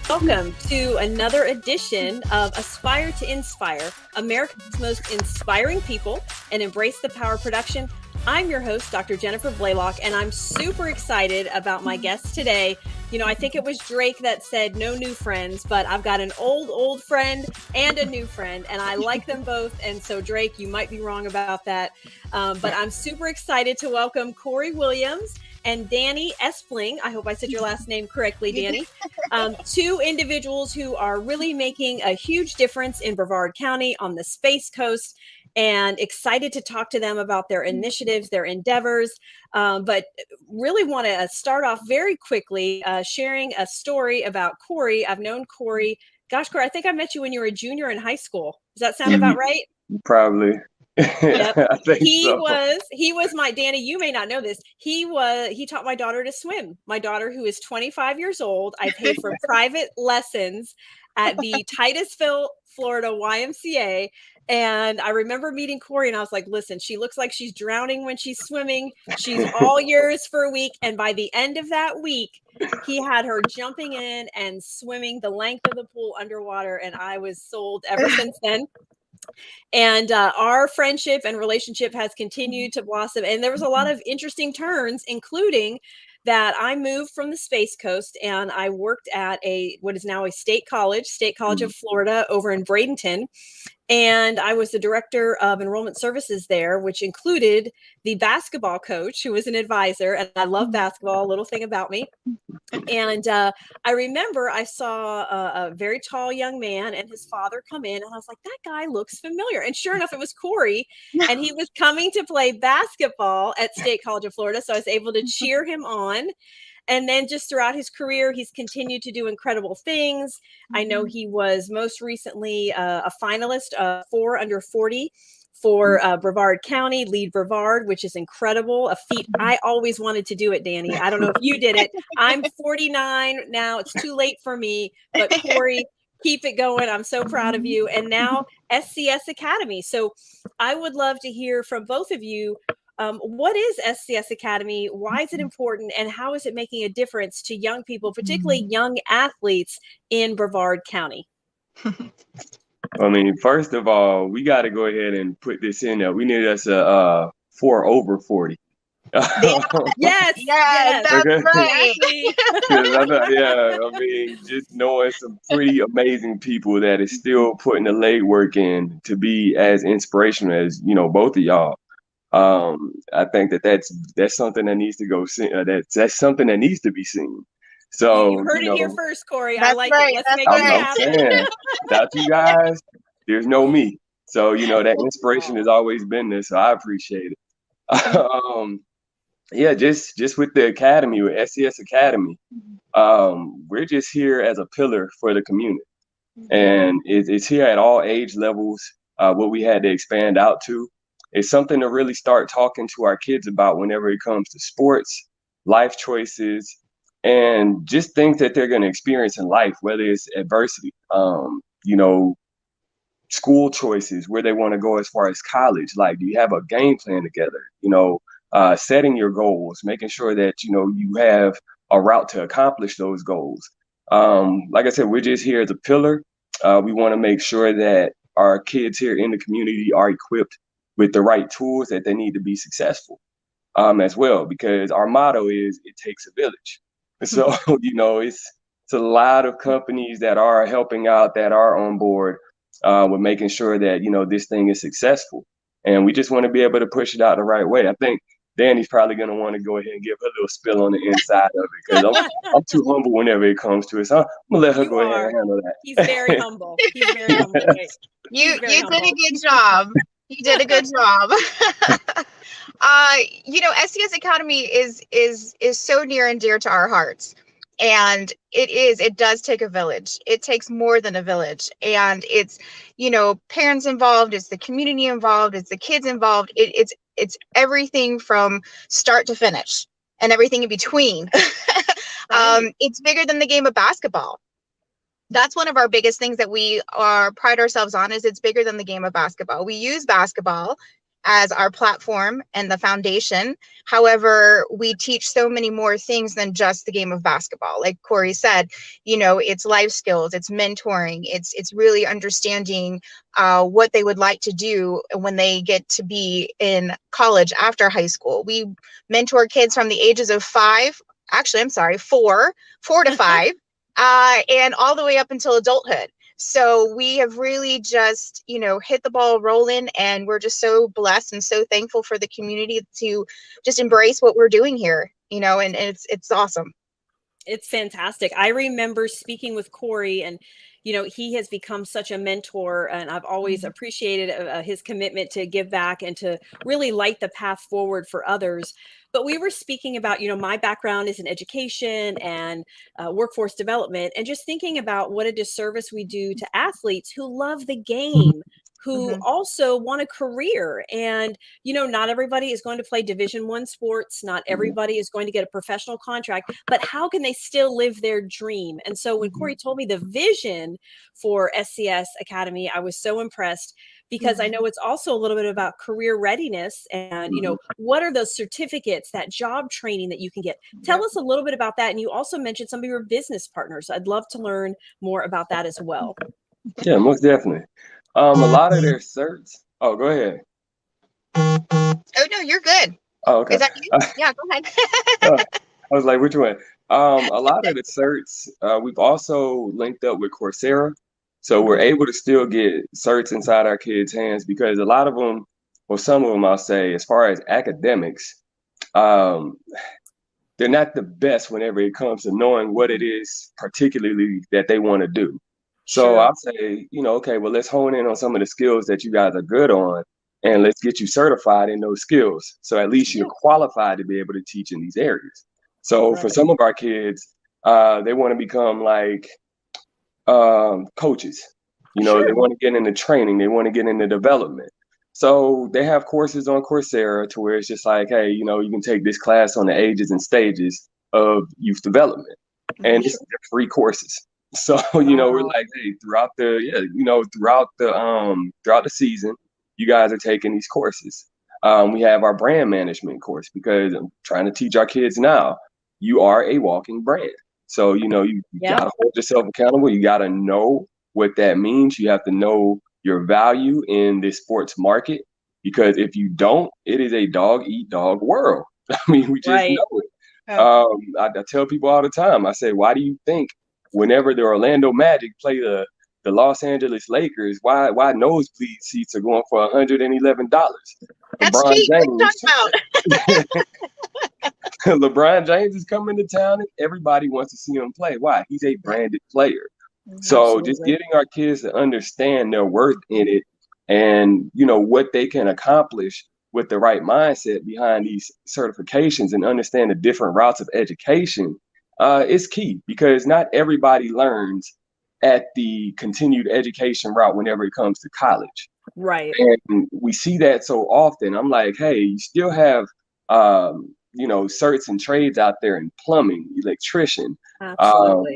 Welcome to another edition of Aspire to Inspire, America's most inspiring people, and embrace the power of production. I'm your host, Dr. Jennifer Blaylock, and I'm super excited about my guest today. You know, I think it was Drake that said no new friends, but I've got an old friend and a new friend, and I like them both. And so, Drake, you might be wrong about that. But I'm super excited to welcome Cory Williams and Danny Espling. I hope I said your last name correctly, Danny. Two individuals who are really making a huge difference in Brevard County on the Space Coast, and excited to talk to them about their initiatives, their endeavors. But really want to start off very quickly sharing a story about Cory. I've known Cory. Gosh, Cory, I think I met you when you were a junior in high school. Does that sound about right? Probably. Yep. I think He was my, Danny, you may not know this. He taught my daughter to swim. My daughter, who is 25 years old, I paid for private lessons at the Titusville, Florida YMCA. And I remember meeting Cory and I was like, listen, she looks like she's drowning when she's swimming. She's all yours for a week. And by the end of that week, he had her jumping in and swimming the length of the pool underwater. And I was sold ever since then. And our friendship and relationship has continued to blossom. And there was a lot of interesting turns, including that I moved from the Space Coast and I worked at what is now a State College of Florida over in Bradenton. And I was the director of enrollment services there, which included the basketball coach, who was an advisor. And I love basketball, a little thing about me. And I remember I saw a very tall young man and his father come in, and I was like, that guy looks familiar. And sure enough, it was Cory, and he was coming to play basketball at State College of Florida. So I was able to cheer him on. And then just throughout his career, he's continued to do incredible things. I know he was most recently a finalist for under 40 for Brevard County, Lead Brevard, which is incredible. A feat I always wanted to do it, Danny. I don't know if you did it. I'm 49 now. It's too late for me. But Cory, keep it going. I'm so proud of you. And now SCS Academy. So I would love to hear from both of you. What is SCS Academy? Why is it important? And how is it making a difference to young people, particularly young athletes in Brevard County? I mean, first of all, we got to go ahead and put this in there. We need us a 4 over 40. Yes, that's okay. right. I mean, just knowing some pretty amazing people that is still putting the legwork in to be as inspirational as, you know, both of y'all. I think that's something that needs to go see. That's something that needs to be seen. So you heard it here first, Cory. That's I like right. it. Let's make it happen. Saying, without you guys, there's no me. So that inspiration has always been there. So I appreciate it. Just with the academy, with SCS Academy, we're just here as a pillar for the community, and it's here at all age levels. What we had to expand out to. It's something to really start talking to our kids about whenever it comes to sports, life choices, and just things that they're going to experience in life, whether it's adversity, school choices, where they want to go as far as college. Like, do you have a game plan together? Setting your goals, making sure that, you have a route to accomplish those goals. Like I said, we're just here as a pillar. We want to make sure that our kids here in the community are equipped with the right tools that they need to be successful as well, because our motto is it takes a village. So, it's a lot of companies that are helping out, that are on board with making sure that, this thing is successful. And we just want to be able to push it out the right way. I think Danny's probably going to want to go ahead and give her a little spill on the inside of it, because I'm too humble whenever it comes to it. So I'm going to let her go ahead and handle that. He's very humble. You did a good job. You did a good job. SCS Academy is so near and dear to our hearts. And it does take a village. It takes more than a village. And it's, parents involved, it's the community involved, it's the kids involved. It's everything from start to finish and everything in between. It's bigger than the game of basketball. That's one of our biggest things that we pride ourselves on, is it's bigger than the game of basketball. We use basketball as our platform and the foundation. However, we teach so many more things than just the game of basketball. Like Cory said, you know, it's life skills, it's mentoring, it's really understanding what they would like to do when they get to be in college after high school. We mentor kids from the ages of 4 to 5, and all the way up until adulthood. So we have really just, you know, hit the ball rolling, and we're just so blessed and so thankful for the community to just embrace what we're doing here, you know, and it's awesome. It's fantastic. I remember speaking with Cory, and you know, he has become such a mentor, and I've always appreciated his commitment to give back and to really light the path forward for others. But we were speaking about, you know, my background is in education and workforce development, and just thinking about what a disservice we do to athletes who love the game, who also want a career. And you know, not everybody is going to play Division I sports, not everybody is going to get a professional contract, but how can they still live their dream? And so when Cory told me the vision for SCS Academy, I was so impressed, because I know it's also a little bit about career readiness and, you know, what are those certificates, that job training that you can get. Tell us a little bit about that. And you also mentioned some of your business partners. I'd love to learn more about that as well. Yeah, most definitely. A lot of their certs. Oh, go ahead. Oh, no, you're good. Oh, okay. Is that you? Yeah, go ahead. I was like, which one? A lot of the certs, we've also linked up with Coursera. So we're able to still get certs inside our kids' hands, because a lot of them, well, some of them, I'll say, as far as academics, they're not the best whenever it comes to knowing what it is particularly that they want to do. So I'll say, you know, okay, well, let's hone in on some of the skills that you guys are good on, and let's get you certified in those skills. So at least you're qualified to be able to teach in these areas. So for some of our kids, they want to become like coaches. You know, they want to get into training, they want to get into development. So they have courses on Coursera to where it's just like, hey, you know, you can take this class on the ages and stages of youth development, and it's free courses. So, you know, we're like, hey, throughout the season, you guys are taking these courses. We have our brand management course, because I'm trying to teach our kids now, you are a walking brand. So, you know, you got to hold yourself accountable. You got to know what that means. You have to know your value in this sports market, because if you don't, it is a dog eat dog world. I mean, we just know it. I tell people all the time, I say, why do you think whenever the Orlando Magic play the Los Angeles Lakers, why nosebleed seats are going for $111? That's cheap. What are you talking about? LeBron James is coming to town, and everybody wants to see him play. Why? He's a branded player. So just getting our kids to understand their worth in it, and, you know, what they can accomplish with the right mindset behind these certifications, and understand the different routes of education, is key, because not everybody learns at the continued education route whenever it comes to college. Right. And we see that so often. I'm like, hey, you still have, you know, certs and trades out there in plumbing, electrician,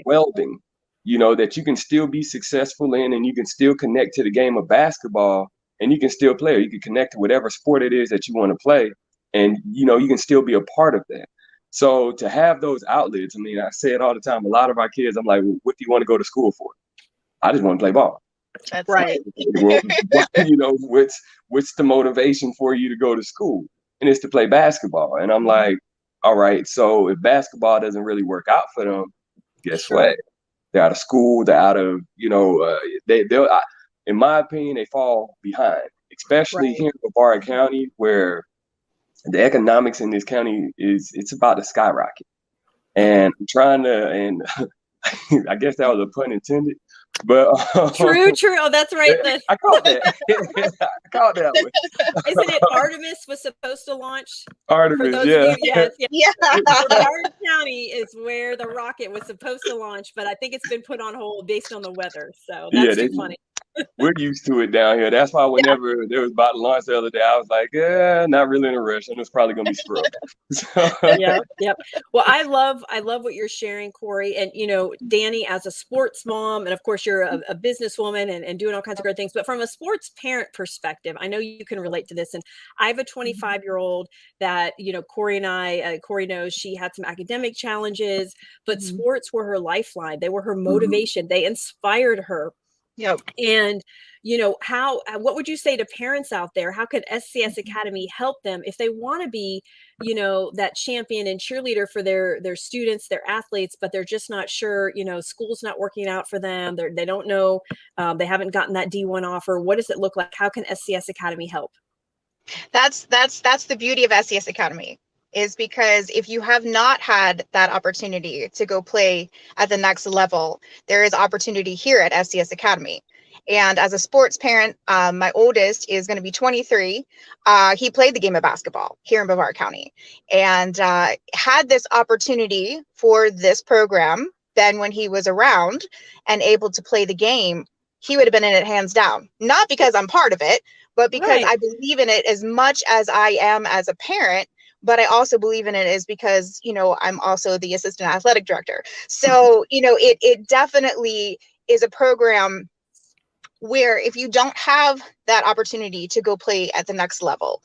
welding, you know, that you can still be successful in, and you can still connect to the game of basketball, and you can still play, or you can connect to whatever sport it is that you want to play. And, you know, you can still be a part of that. So to have those outlets, I mean, I say it all the time, a lot of our kids, I'm like, well, what do you want to go to school for? I just want to play ball. That's right. Well, you know, what's the motivation for you to go to school? And it's to play basketball. And I'm like, all right, so if basketball doesn't really work out for them, guess what? They're out of school. They're out of, you know, they'll, in my opinion, they fall behind, especially here in Brevard County, where the economics in this county it's about to skyrocket. And I'm trying to, and I guess that was a pun intended, but true. Oh, that's right. I caught that. I caught that one. Isn't it Artemis was supposed to launch? Artemis, yeah. Brevard County is where the rocket was supposed to launch, but I think it's been put on hold based on the weather. So that's too funny. we're used to it down here. That's why whenever there was about to launch the other day, I was like, yeah, not really in a rush. And it's probably gonna be scrub. So, Yep. Well, I love what you're sharing, Cory. And Danny, as a sports mom, and of course you're a businesswoman and doing all kinds of great things. But from a sports parent perspective, I know you can relate to this. And I have a 25-year-old that Cory and I, Cory knows she had some academic challenges, but sports were her lifeline. They were her motivation. They inspired her. Yep. And what would you say to parents out there? How could SCS Academy help them if they want to be, that champion and cheerleader for their students, their athletes, but they're just not sure, school's not working out for them. They don't know, they haven't gotten that D1 offer. What does it look like? How can SCS Academy help? That's the beauty of SCS Academy, is because if you have not had that opportunity to go play at the next level, there is opportunity here at SCS Academy. And as a sports parent, my oldest is going to be 23. He played the game of basketball here in Brevard County, and had this opportunity for this program. Then when he was around and able to play the game, he would have been in it hands down. Not because I'm part of it, but because I believe in it as much as I am as a parent. But I also believe in it is because, I'm also the assistant athletic director. So, it definitely is a program where if you don't have that opportunity to go play at the next level,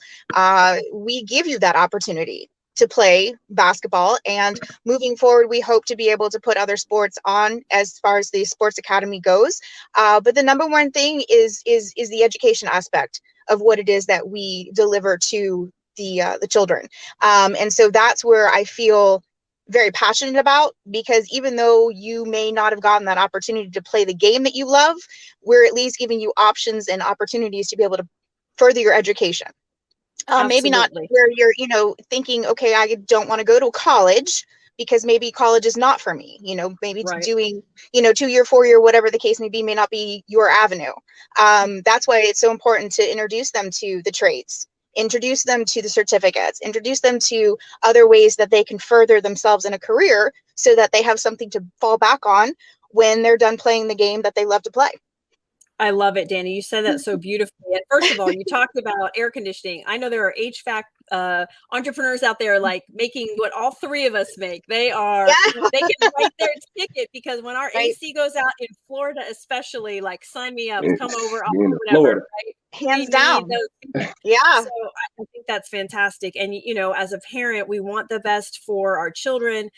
we give you that opportunity to play basketball. And moving forward, we hope to be able to put other sports on as far as the sports academy goes. But the number one thing is the education aspect of what it is that we deliver to the children. And so that's where I feel very passionate about, because even though you may not have gotten that opportunity to play the game that you love, we're at least giving you options and opportunities to be able to further your education. Maybe not where you're, thinking, okay, I don't want to go to college because maybe college is not for me, maybe doing, 2-year, 4-year, whatever the case may not be your avenue. That's why it's so important to introduce them to the trades, introduce them to the certificates, introduce them to other ways that they can further themselves in a career so that they have something to fall back on when they're done playing the game that they love to play. I love it, Danny. You said that so beautifully. And first of all, you talked about air conditioning. I know there are HVAC entrepreneurs out there like making what all three of us make. They can write their ticket, because when our AC goes out in Florida, especially, like, sign me up, come over, I'll do whatever. Right? Hands down. Yeah. So I think that's fantastic. And, as a parent, we want the best for our children.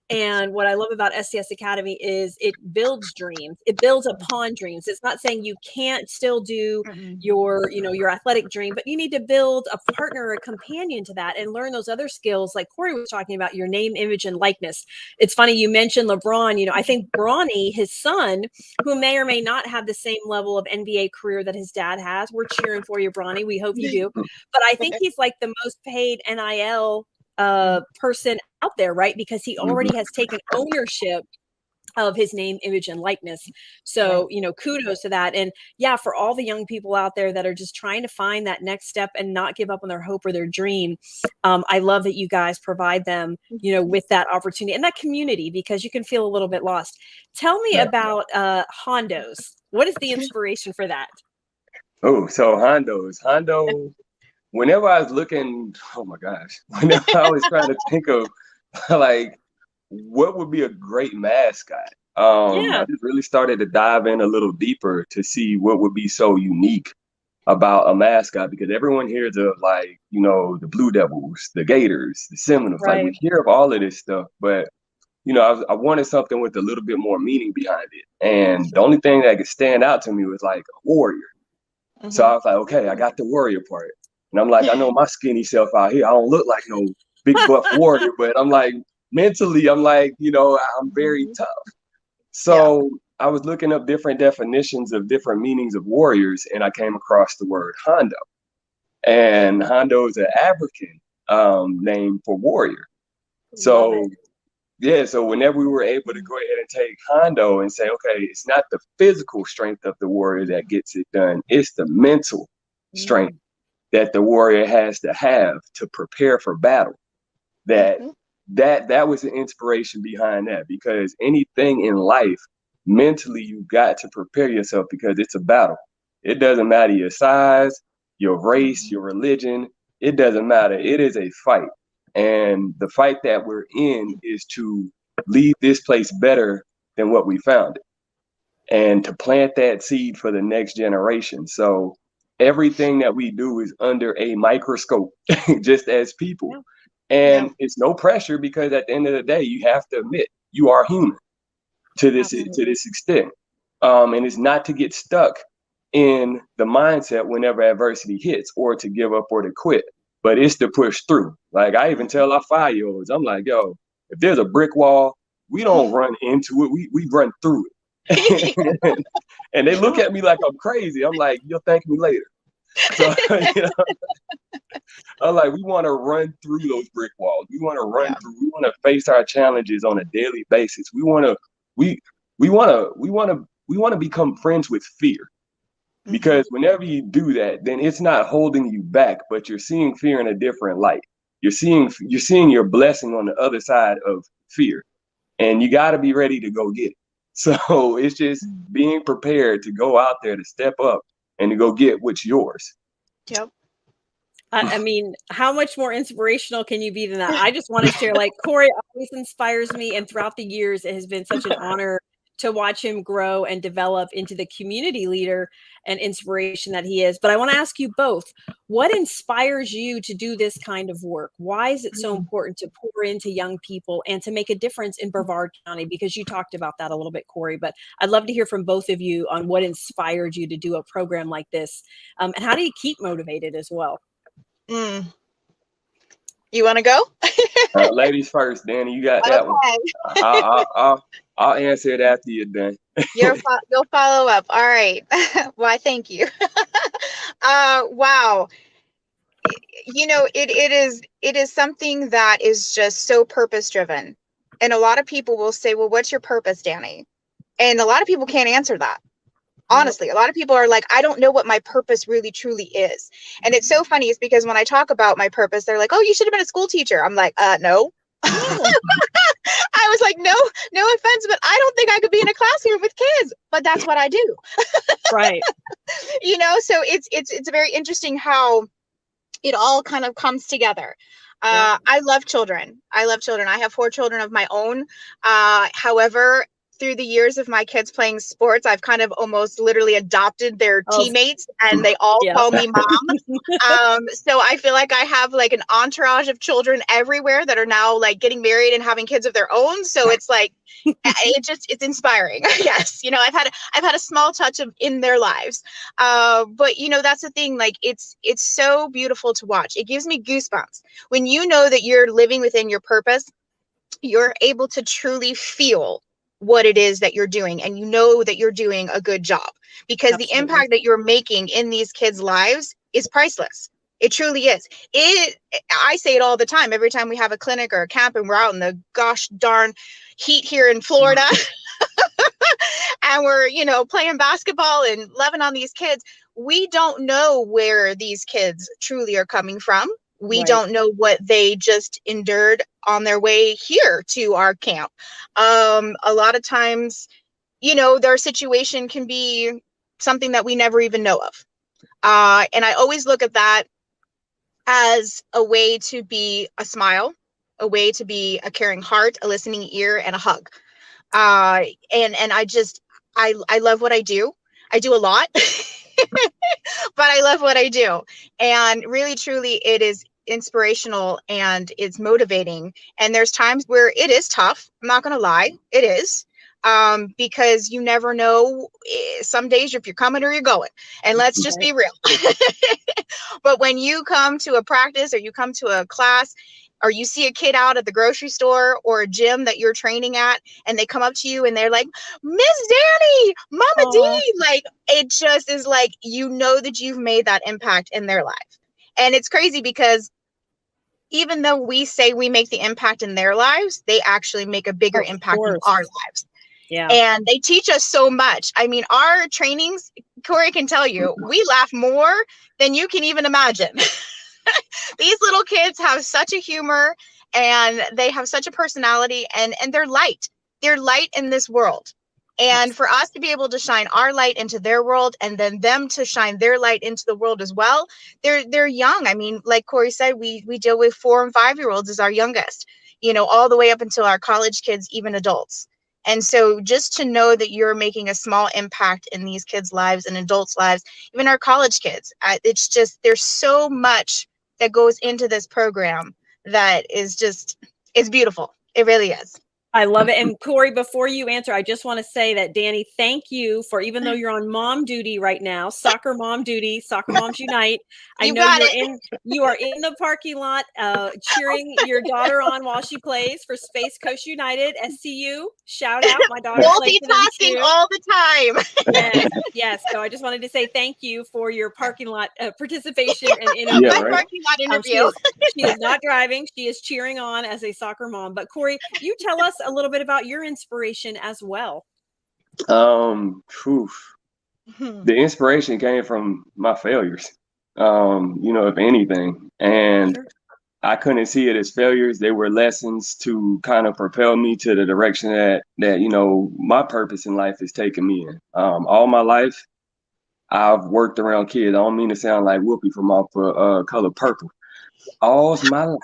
And what I love about SCS Academy is it builds dreams. It builds upon dreams. It's not saying you can't still do your athletic dream, but you need to build a partner or a companion to that and learn those other skills. Like Cory was talking about, your name, image, and likeness. It's funny you mentioned LeBron. I think Bronny, his son, who may or may not have the same level of NBA career that his dad has. We're cheering for you, Bronny. We hope you do. But I think he's like the most paid NIL person out there, right? Because he already has taken ownership of his name, image, and likeness. So, kudos to that. And yeah, for all the young people out there that are just trying to find that next step and not give up on their hope or their dream, I love that you guys provide them, with that opportunity and that community, because you can feel a little bit lost. Tell me about Hondos. What is the inspiration for that? Oh, so Hondo, whenever I was looking, oh my gosh, whenever I was trying to think of like what would be a great mascot, I just really started to dive in a little deeper to see what would be so unique about a mascot, because everyone hears of, like, the Blue Devils, the Gators, the Seminoles, like we hear of all of this stuff, but I wanted something with a little bit more meaning behind it. And the only thing that could stand out to me was like a warrior. So I was like, okay, I got the warrior part. And I'm like, I know my skinny self out here, I don't look like no big buff warrior, but I'm like, mentally, I'm like, I'm very tough. So I was looking up different definitions of different meanings of warriors, and I came across the word Hondo. And Hondo is an African name for warrior. So so whenever we were able to go ahead and take Hondo and say, okay, it's not the physical strength of the warrior that gets it done, it's the mental strength that the warrior has to have to prepare for battle. That was the inspiration behind that, because anything in life, mentally, you got to prepare yourself, because it's a battle. It doesn't matter your size, your race, your religion. It doesn't matter. It is a fight. And the fight that we're in is to leave this place better than what we found it, and to plant that seed for the next generation. So everything that we do is under a microscope, just as people. And it's no pressure, because at the end of the day, you have to admit you are human to this extent. And it's not to get stuck in the mindset whenever adversity hits, or to give up or to quit, but it's to push through. Like I even tell our 5-year-olds, I'm like, yo, if there's a brick wall, we don't run into it, we run through it. And they look at me like I'm crazy. I'm like, you'll thank me later. So, I'm like, we want to run through those brick walls. We want to run through. We want to face our challenges on a daily basis. We want to become friends with fear, because whenever you do that, then it's not holding you back, but you're seeing fear in a different light. You're seeing your blessing on the other side of fear, and you got to be ready to go get it. So it's just being prepared to go out there, to step up and to go get what's yours. Yep. I mean, how much more inspirational can you be than that? I just want to share, like, Cory always inspires me, and throughout the years, it has been such an honor to watch him grow and develop into the community leader and inspiration that he is. But I want to ask you both, what inspires you to do this kind of work? Why is it so important to pour into young people and to make a difference in Brevard County? Because you talked about that a little bit, Cory, but I'd love to hear from both of you on what inspired you to do a program like this. And how do you keep motivated as well? You want to go? Ladies first, Danny. You got that one. I'll answer it after you're done. You'll follow up. All right. Why? Thank you. Wow. You know, it is something that is just so purpose driven, and a lot of people will say, "Well, what's your purpose, Danny?" And a lot of people can't answer that. Honestly, a lot of people are like, I don't know what my purpose really truly is. And it's so funny, is because when I talk about my purpose, they're like, oh, you should have been a school teacher. I'm like, no. I was like, no offense, but I don't think I could be in a classroom with kids, but that's what I do. Right. You know, so it's very interesting how it all kind of comes together. I love children. I have 4 children of my own. However, through the years of my kids playing sports, I've kind of almost literally adopted their teammates, and they all call me mom. So I feel like I have like an entourage of children everywhere that are now like getting married and having kids of their own. So it's like, it's inspiring. Yes. You know, I've had a small touch in their lives. But you know, that's the thing, like it's so beautiful to watch. It gives me goosebumps when you know that you're living within your purpose. You're able to truly feel what it is that you're doing, and you know that you're doing a good job, because the impact that you're making in these kids' lives is priceless. It truly is. I say it all the time, every time we have a clinic or a camp and we're out in the gosh darn heat here in Florida and we're, you know, playing basketball and loving on these kids. We don't know where these kids truly are coming from. We don't know what they just endured on their way here to our camp. A lot of times, you know, their situation can be something that we never even know of. And I always look at that as a way to be a smile, a way to be a caring heart, a listening ear, and a hug. And I love what I do. I do a lot, but I love what I do. And really, truly, it is inspirational and it's motivating. And there's times where it is tough. I'm not going to lie. It is. Because you never know, some days if you're coming or you're going, and let's just be real. But when you come to a practice or you come to a class, or you see a kid out at the grocery store or a gym that you're training at, and they come up to you and they're like, Miss Danny, Mama D, like, it just is like, you know that you've made that impact in their life. And it's crazy because even though we say we make the impact in their lives, they actually make a bigger impact in our lives. Yeah. And they teach us so much. I mean, our trainings, Cory can tell you, we laugh more than you can even imagine. These little kids have such a humor, and they have such a personality, and they're light. They're light in this world. And for us to be able to shine our light into their world, and then them to shine their light into the world as well. They're young. I mean, like Cory said, we deal with 4 and 5-year-olds as our youngest, all the way up until our college kids, even adults. And so just to know that you're making a small impact in these kids' lives and adults' lives, even our college kids, it's just, there's so much that goes into this program that is just, it's beautiful. It really is. I love it. And Cory, before you answer, I just want to say that, Danny, thank you for, even though you're on mom duty right now, soccer mom duty, Soccer Moms Unite. I know you are in the parking lot cheering your daughter on while she plays for Space Coast United, SCU. Shout out, my daughter plays for them too. All the time. Yes, yes. So I just wanted to say thank you for your parking lot participation and interview. Yeah, right. Parking lot interview. She is not driving. She is cheering on as a soccer mom. But Cory, you tell us a little bit about your inspiration as well. The inspiration came from my failures, if anything. And sure. I couldn't see it as failures. They were lessons to kind of propel me to the direction that my purpose in life is taking me in. All my life, I've worked around kids. I don't mean to sound like Whoopi from Off Color Purple. All my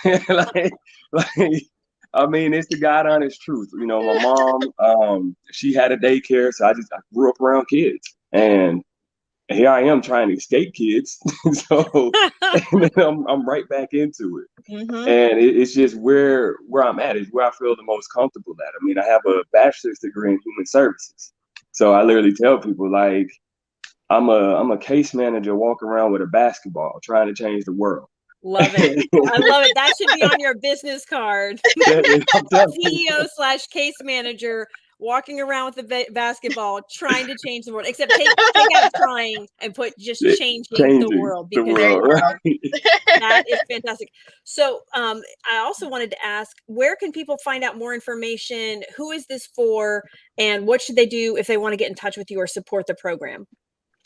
life. I mean, it's the God honest truth. My mom, she had a daycare, so I grew up around kids, and here I am trying to escape kids. So and then I'm right back into it, and it's just where I'm at is where I feel the most comfortable at. I mean, I have a bachelor's degree in human services, so I literally tell people like I'm a case manager walking around with a basketball trying to change the world. Love it. I love it. That should be on your business card. CEO/case manager walking around with a basketball trying to change the world, except take out trying and put just changing the world, because that is fantastic. So I also wanted to ask, where can people find out more information? Who is this for? And what should they do if they want to get in touch with you or support the program?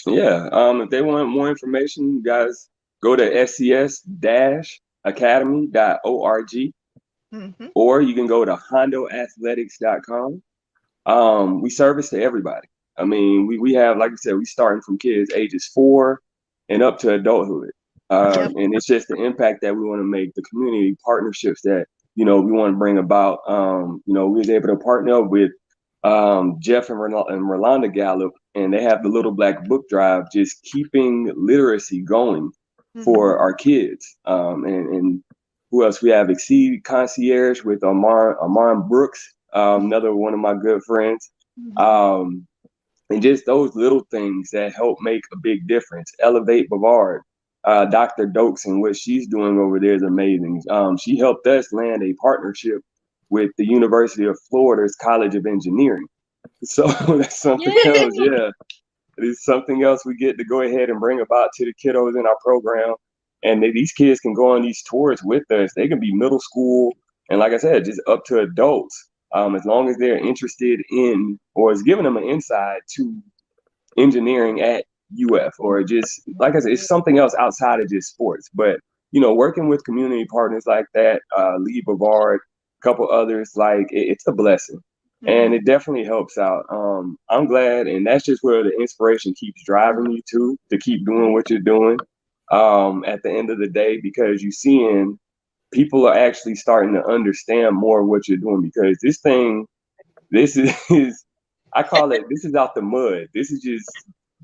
Yeah. If they want more information, you guys go to SCS-Academy.org, or you can go to hondoathletics.com. We service to everybody. I mean, we have, like I said, we starting from kids ages 4 and up to adulthood. And it's just the impact that we want to make, the community partnerships that, we want to bring about. We was able to partner up with Jeff and Rolanda Gallup, and they have the Little Black Book Drive, just keeping literacy going for our kids. And who else? We have Exceed Concierge with Armand Brooks, another one of my good friends. And just those little things that help make a big difference. Elevate Bavard, Dr. Dokes, and what she's doing over there is amazing. She helped us land a partnership with the University of Florida's College of Engineering. So that's something else. Yeah. It's something else we get to go ahead and bring about to the kiddos in our program. And these kids can go on these tours with us. They can be middle school, and like I said, just up to adults, as long as they're interested in, or is giving them an insight to engineering at UF, or just, like I said, it's something else outside of just sports. But, working with community partners like that, Lee Bavard, a couple others, like it's a blessing. And it definitely helps out. I'm glad, and that's just where the inspiration keeps driving you to keep doing what you're doing at the end of the day, because you're seeing people are actually starting to understand more of what you're doing, because this is I call it, this is out the mud. This is just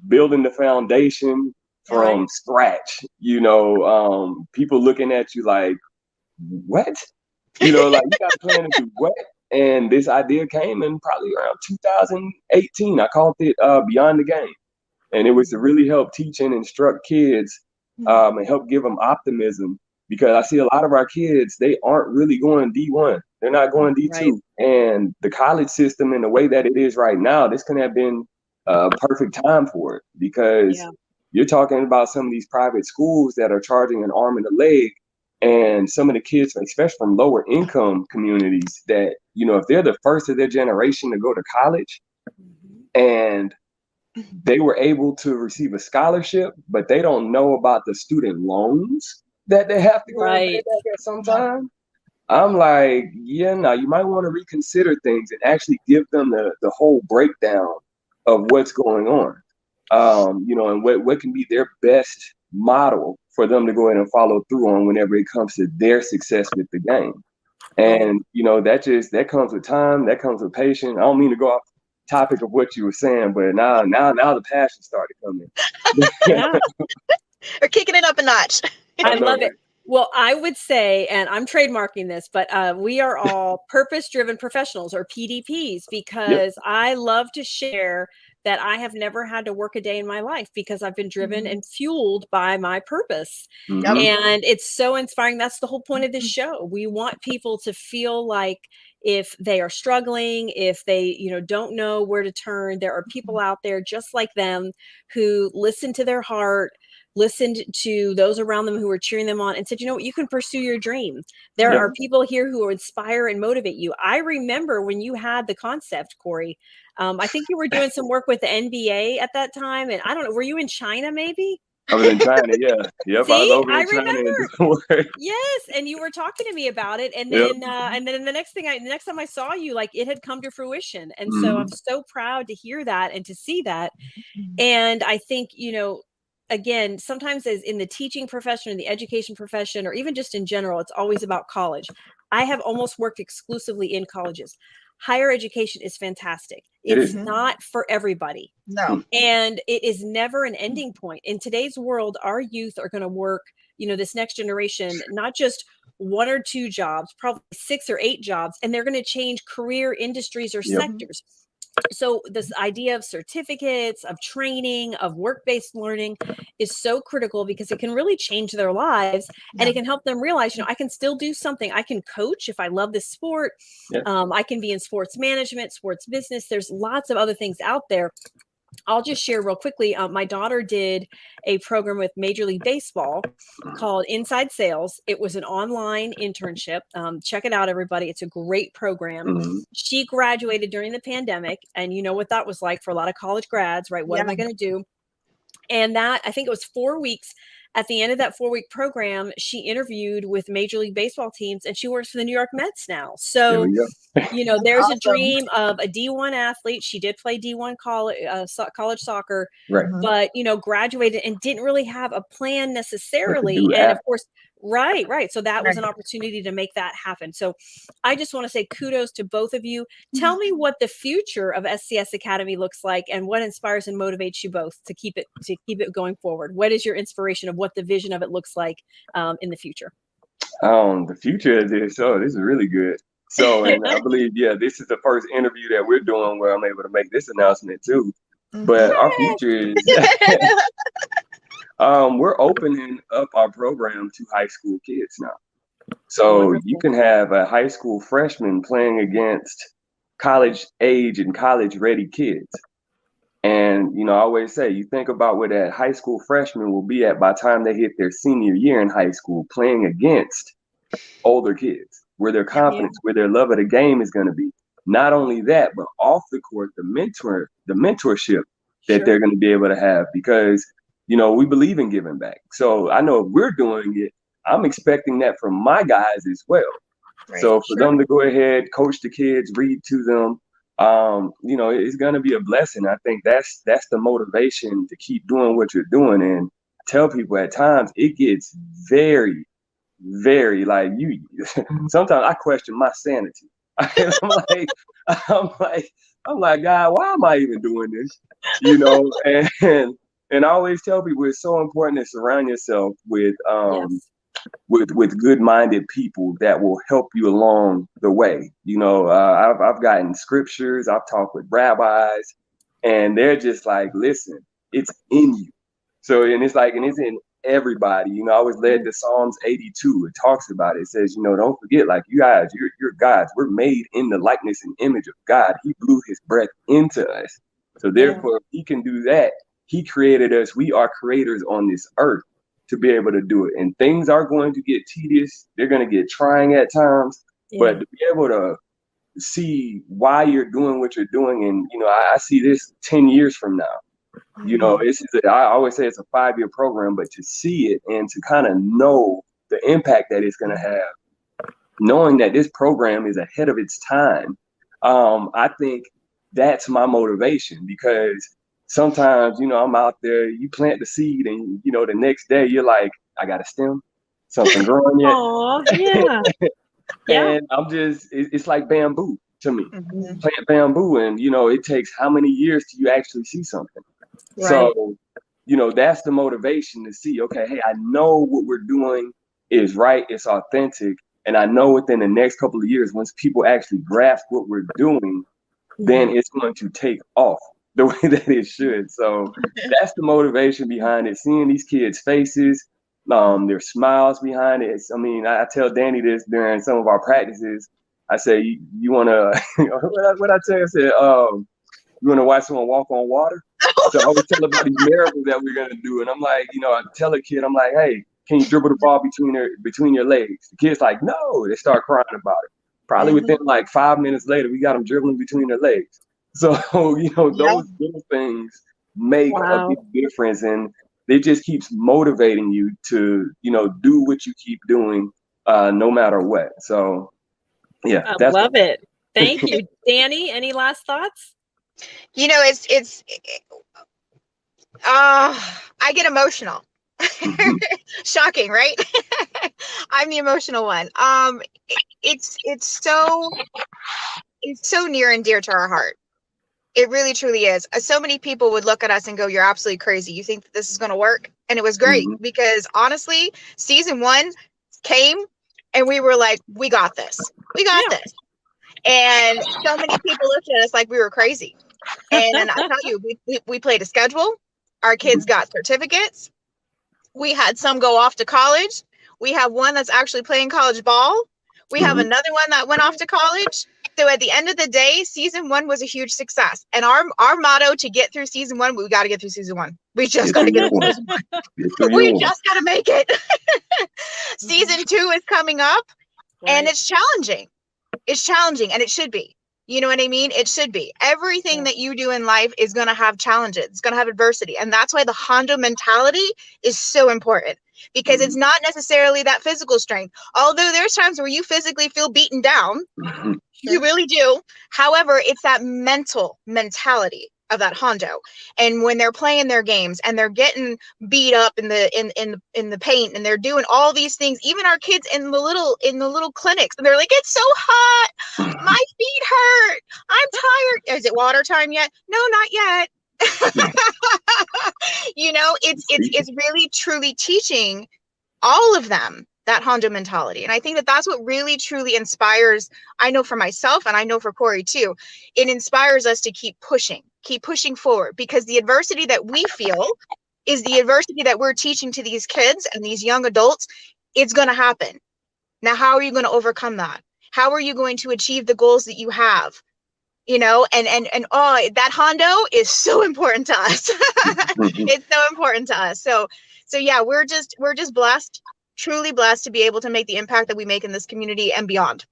building the foundation from scratch. People looking at you like, what? Like, you got a plan to do what? And this idea came in probably around 2018. I called it Beyond the Game. And it was to really help teach and instruct kids and help give them optimism. Because I see a lot of our kids, they aren't really going D1. They're not going D2. Right. And the college system and the way that it is right now, this could have been a perfect time for it. Because you're talking about some of these private schools that are charging an arm and a leg. And some of the kids, especially from lower income communities, that, if they're the first of their generation to go to college and they were able to receive a scholarship, but they don't know about the student loans that they have to go back at some time. I'm like, yeah, no, you might want to reconsider things and actually give them the whole breakdown of what's going on. And what can be their best model for them to go ahead and follow through on whenever it comes to their success with the game. And that comes with time, that comes with patience. I don't mean to go off the topic of what you were saying, but now the passion started coming. Yeah. Or kicking it up a notch. I love it. Well, I would say, and I'm trademarking this, but we are all purpose-driven professionals, or PDPs, because I love to share that I have never had to work a day in my life because I've been driven and fueled by my purpose. And it's so inspiring. That's the whole point of this show. We want people to feel like if they are struggling, if they, don't know where to turn, there are people out there just like them who listen to their heart, listened to those around them who were cheering them on, and said, you know what, you can pursue your dream. There are people here who inspire and motivate you. I remember when you had the concept, Cory, I think you were doing some work with the NBA at that time. And I don't know, were you in China maybe? I was in China, yeah. Yep, See, I was over in China. Remember. Yes, and you were talking to me about it, and then the next time I saw you, like, it had come to fruition, and so I'm so proud to hear that and to see that. And I think, again, sometimes as in the teaching profession, or the education profession, or even just in general, it's always about college. I have almost worked exclusively in colleges. Higher education is fantastic. It's not for everybody. No. And it is never an ending point. In today's world, our youth are going to work, this next generation, not just 1 or 2 jobs, probably 6 or 8 jobs, and they're going to change career industries or sectors. So this idea of certificates, of training, of work-based learning is so critical because it can really change their lives, and it can help them realize, I can still do something. I can coach if I love this sport. I can be in sports management, sports business. There's lots of other things out there. I'll just share real quickly. My daughter did a program with Major League Baseball called Inside Sales. It was an online internship. Check it out, everybody. It's a great program. She graduated during the pandemic, and you know what that was like for a lot of college grads, right? What am I going to do? And that, I think it was 4 weeks. At the end of that 4-week program, she interviewed with Major League Baseball teams, and she works for the New York Mets now. So, there's a dream of a D1 athlete. She did play D1 college soccer, but, graduated and didn't really have a plan necessarily. And of course, right. So that was an opportunity to make that happen. So I just want to say kudos to both of you. Tell me what the future of SCS Academy looks like, and what inspires and motivates you both to keep it going forward. What is your inspiration of what the vision of it looks like in the future? The future of this, this is really good. So, and I believe, this is the first interview that we're doing where I'm able to make this announcement too. But our future is we're opening up our program to high school kids now. So you can have a high school freshman playing against college age and college ready kids. And, I always say, you think about where that high school freshman will be at by the time they hit their senior year in high school, playing against older kids, where their confidence, where their love of the game is going to be. Not only that, but off the court, the mentorship that they're going to be able to have, because we believe in giving back. So I know if we're doing it, I'm expecting that from my guys as well. So for them to go ahead, coach the kids, read to them, it's going to be a blessing. I think that's the motivation to keep doing what you're doing. And tell people at times it gets very, very like sometimes I question my sanity. I'm like, God, why am I even doing this? And I always tell people it's so important to surround yourself with good-minded people that will help you along the way. I've gotten scriptures, I've talked with rabbis, and they're just like, listen, it's in you. So, and it's in everybody. I was led to Psalms 82. It talks about it. It says, don't forget, like, you guys, you're gods. We're made in the likeness and image of God. He blew his breath into us. So therefore, if he can do that, he created us. We are creators on this earth to be able to do it. And things are going to get tedious. They're going to get trying at times, but to be able to see why you're doing what you're doing. And, I see this 10 years from now. I always say it's a 5-year program, but to see it and to kind of know the impact that it's going to have, knowing that this program is ahead of its time. I think that's my motivation, because sometimes, I'm out there, you plant the seed and, the next day you're like, I got a stem, something growing yet. Oh, yeah. Yeah. And I'm just, it's like bamboo to me. Mhm. Plant bamboo and, it takes how many years till you actually see something? Right. So, that's the motivation to see, okay, hey, I know what we're doing is right, it's authentic. And I know within the next couple of years, once people actually grasp what we're doing, then it's going to take off the way that it should. So that's the motivation behind it. Seeing these kids' faces, their smiles behind it. I tell Danny this during some of our practices. I say, you want to, what I tell you? I said, you want to watch someone walk on water? So I always tell about these miracles that we're going to do. And I'm like, I tell a kid, I'm like, hey, can you dribble the ball between your legs? The kid's like, no. They start crying about it. Probably within like 5 minutes later, we got them dribbling between their legs. So, those little things make a big difference. And it just keeps motivating you to, do what you keep doing no matter what. So, yeah. I love it. Thank you. Danny, any last thoughts? I get emotional. Shocking, right? I'm the emotional one. It's so near and dear to our heart. It really truly is. So many people would look at us and go, you're absolutely crazy. You think that this is going to work? And it was great because honestly, season 1 came and we were like, we got this. We got this. And so many people looked at us like we were crazy. And I tell you, we played a schedule. Our kids got certificates. We had some go off to college. We have one that's actually playing college ball. We have another one that went off to college. So at the end of the day, season 1 was a huge success. And our motto to get through season 1, we got to get through season 1. We just got to get through season 1. We just got to make it. Season 2 is coming up and it's challenging. It's challenging and it should be. You know what I mean? It should be. Everything that you do in life is going to have challenges. It's going to have adversity. And that's why the Hondo mentality is so important, because it's not necessarily that physical strength. Although there's times where you physically feel beaten down, you really do. However, it's that mental mentality of that Hondo. And when they're playing their games and they're getting beat up in the paint and they're doing all these things, even our kids in the little clinics, and they're like, it's so hot, my feet hurt, I'm tired. Is it water time yet? No, not yet. It's really truly teaching all of them that Hondo mentality. And I think that that's what really truly inspires, I know for myself and I know for Cory too, it inspires us to keep pushing forward, because the adversity that we feel is the adversity that we're teaching to these kids and these young adults. It's going to happen. Now, how are you going to overcome that? How are you going to achieve the goals that you have? And that Hondo is so important to us. It's so important to us. So yeah, we're just blessed, truly blessed to be able to make the impact that we make in this community and beyond.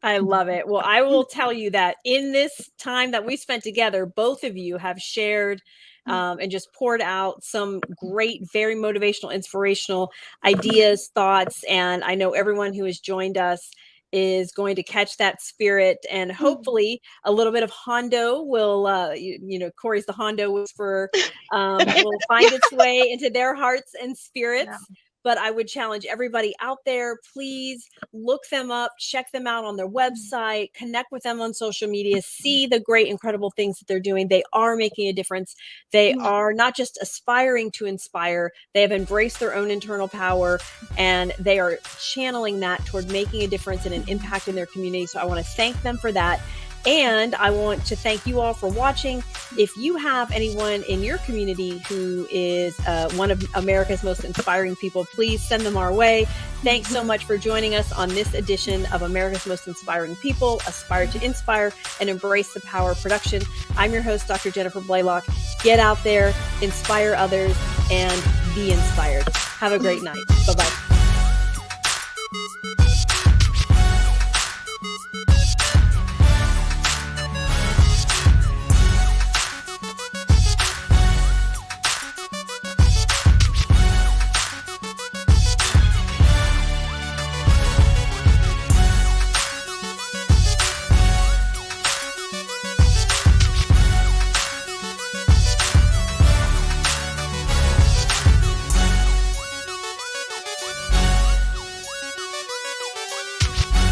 I love it. Well, I will tell you that in this time that we spent together, both of you have shared and just poured out some great, very motivational, inspirational ideas, thoughts. And I know everyone who has joined us is going to catch that spirit, and hopefully a little bit of Hondo will, Cory's the Hondo whisperer, will find its way into their hearts and spirits. Yeah. But I would challenge everybody out there, please look them up, check them out on their website, connect with them on social media, see the great, incredible things that they're doing. They are making a difference. They are not just aspiring to inspire, they have embraced their own internal power, and they are channeling that toward making a difference and an impact in their community. So I want to thank them for that. And I want to thank you all for watching. If you have anyone in your community who is one of America's most inspiring people, please send them our way. Thanks so much for joining us on this edition of America's Most Inspiring People, Aspire to Inspire and Embrace the Power of Production. I'm your host, Dr. Jennifer Blaylock. Get out there, inspire others, and be inspired. Have a great night. Bye-bye.